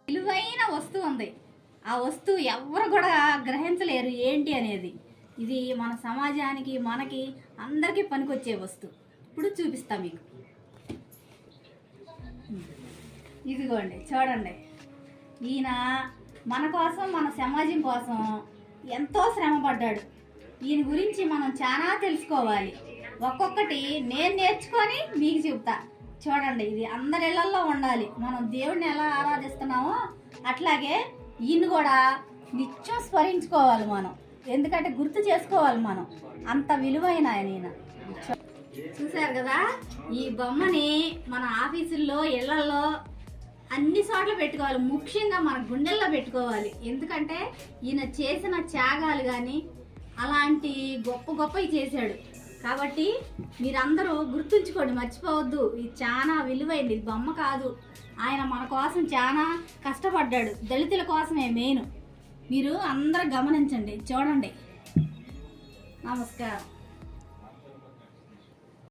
విలువైన వస్తువు ఉంది. ఆ వస్తువు ఎవరు కూడా గ్రహించలేరు ఏంటి అనేది. ఇది మన సమాజానికి మనకి అందరికీ పనికొచ్చే వస్తువు. ఇప్పుడు చూపిస్తా మీకు. ఇదిగోండి చూడండి. ఈయన మన కోసం మన సమాజం కోసం ఎంతో శ్రమ పడ్డాడు. ఈయన గురించి మనం చాలా తెలుసుకోవాలి. ఒక్కొక్కటి నేను నేర్చుకొని మీకు చెప్తా. చూడండి, ఇది అందరి ఇళ్లలో ఉండాలి. మనం దేవుడిని ఎలా ఆరాధిస్తున్నామో అట్లాగే ఈయన కూడా నిత్యం స్మరించుకోవాలి మనం. ఎందుకంటే గుర్తు చేసుకోవాలి మనం. అంత విలువైన ఆయన. చూసారు కదా, ఈ బొమ్మని మన ఆఫీసుల్లో ఇళ్లలో అన్ని చోట్ల పెట్టుకోవాలి. ముఖ్యంగా మన గుండెల్లో పెట్టుకోవాలి. ఎందుకంటే ఈయన చేసిన త్యాగాలు కానీ అలాంటి గొప్ప గొప్పవి చేశాడు. కాబట్టి మీరందరూ గుర్తుంచుకోండి, మర్చిపోవద్దు. ఇది చాలా విలువైంది. ఇది బొమ్మ కాదు. ఆయన మన కోసం చాలా కష్టపడ్డాడు. దళితుల కోసమే మెయిన్. మీరు అందరూ గమనించండి, చూడండి. నమస్కారం.